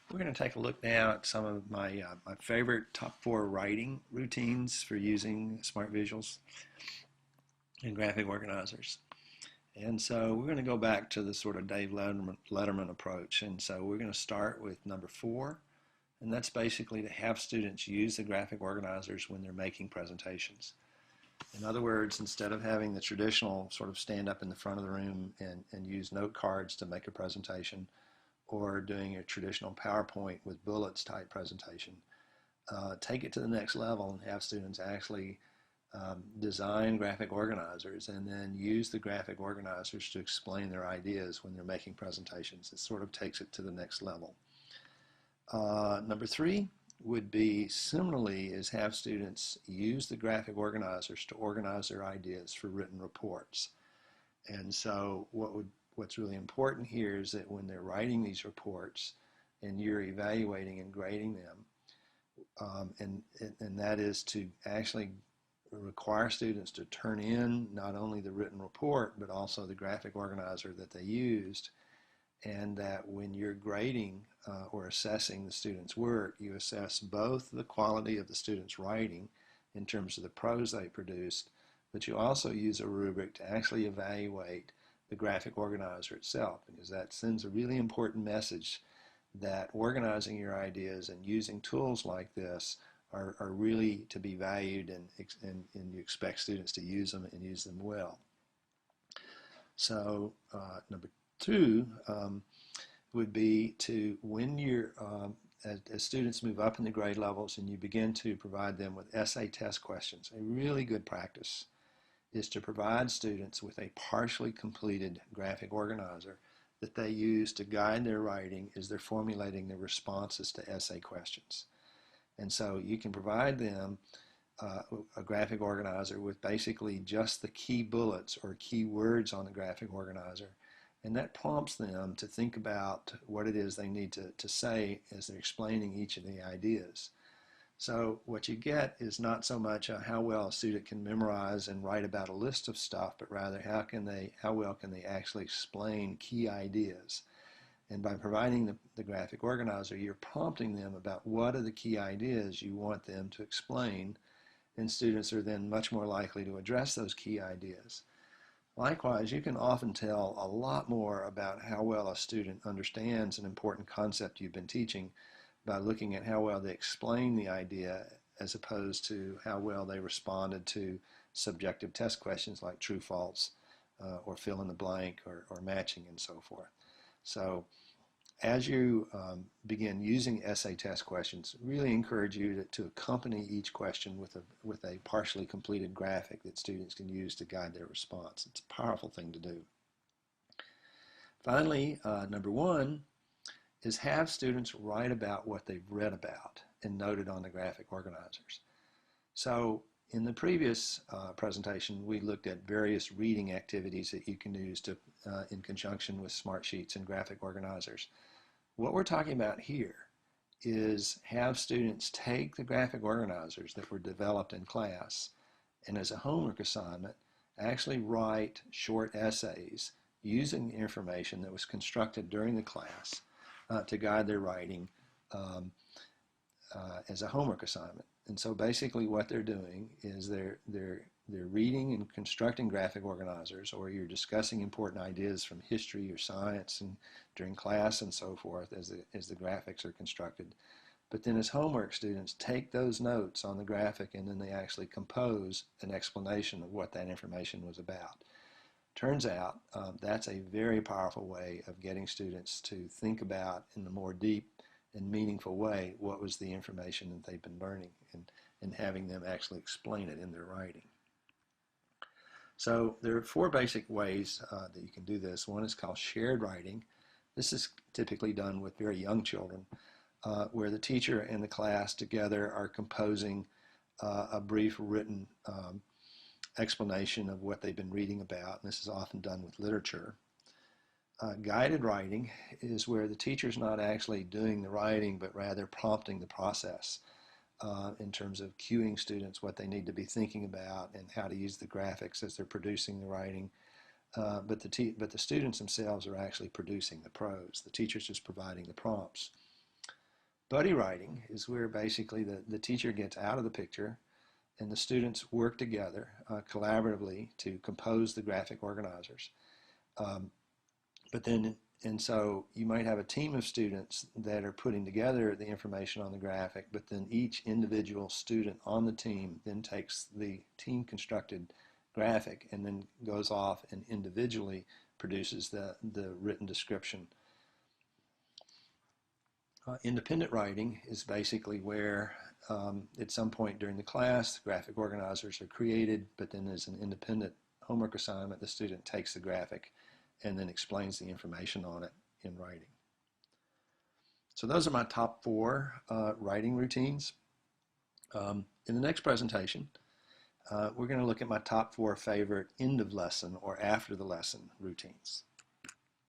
We're going to take a look now at some of my favorite top 4 writing routines for using smart visuals and graphic organizers. And so we're going to go back to the sort of Dave Letterman approach. And so we're going to start with number 4, and that's basically to have students use the graphic organizers when they're making presentations. In other words, instead of having the traditional sort of stand up in the front of the room and use note cards to make a presentation, or doing a traditional PowerPoint with bullets type presentation, take it to the next level and have students actually design graphic organizers and then use the graphic organizers to explain their ideas when they're making presentations. It sort of takes it to the next level. Number 3 would be similarly is have students use the graphic organizers to organize their ideas for written reports. And so what's really important here is that when they're writing these reports and you're evaluating and grading them, and that is to actually require students to turn in not only the written report but also the graphic organizer that they used, and that when you're grading or assessing the student's work, you assess both the quality of the student's writing in terms of the prose they produced, but you also use a rubric to actually evaluate the graphic organizer itself, because that sends a really important message that organizing your ideas and using tools like this are really to be valued, and you expect students to use them and use them well. So number 2 would be to, when you're as students move up in the grade levels and you begin to provide them with essay test questions, a really good practice is to provide students with a partially completed graphic organizer that they use to guide their writing as they're formulating their responses to essay questions. And so you can provide them a graphic organizer with basically just the key bullets or key words on the graphic organizer, and that prompts them to think about what it is they need to say as they're explaining each of the ideas. So what you get is not so much how well a student can memorize and write about a list of stuff, but rather how well can they actually explain key ideas. And by providing the graphic organizer, you're prompting them about what are the key ideas you want them to explain, and students are then much more likely to address those key ideas. Likewise, you can often tell a lot more about how well a student understands an important concept you've been teaching by looking at how well they explain the idea as opposed to how well they responded to subjective test questions like true, false, or fill in the blank, or matching, and so forth. So as you begin using essay test questions, really encourage you to accompany each question with a partially completed graphic that students can use to guide their response. It's a powerful thing to do. Finally, number 1 is have students write about what they've read about and noted on the graphic organizers. So in the previous presentation, we looked at various reading activities that you can use in conjunction with smart sheets and graphic organizers. What we're talking about here is have students take the graphic organizers that were developed in class and, as a homework assignment, actually write short essays using the information that was constructed during the class to guide their writing as a homework assignment. And so basically what they're doing is they're reading and constructing graphic organizers, or you're discussing important ideas from history or science and during class and so forth as the graphics are constructed. But then as homework, students take those notes on the graphic and then they actually compose an explanation of what that information was about. Turns out that's a very powerful way of getting students to think about in a more deep and meaningful way what was the information that they've been learning, and having them actually explain it in their writing. So there are 4 basic ways that you can do this. One is called shared writing. This is typically done with very young children, where the teacher and the class together are composing a brief written explanation of what they've been reading about, and this is often done with literature. Guided writing is where the teacher's not actually doing the writing, but rather prompting the process in terms of cueing students what they need to be thinking about and how to use the graphics as they're producing the writing. But the students themselves are actually producing the prose. The teacher's just providing the prompts. Buddy writing is where basically the teacher gets out of the picture and the students work together collaboratively to compose the graphic organizers. Um, and so you might have a team of students that are putting together the information on the graphic, but then each individual student on the team then takes the team constructed graphic and then goes off and individually produces the written description. Independent writing is basically where at some point during the class, the graphic organizers are created, but then as an independent homework assignment, the student takes the graphic and then explains the information on it in writing. So those are my top 4 writing routines. In the next presentation, we're going to look at my top 4 favorite end of lesson or after the lesson routines.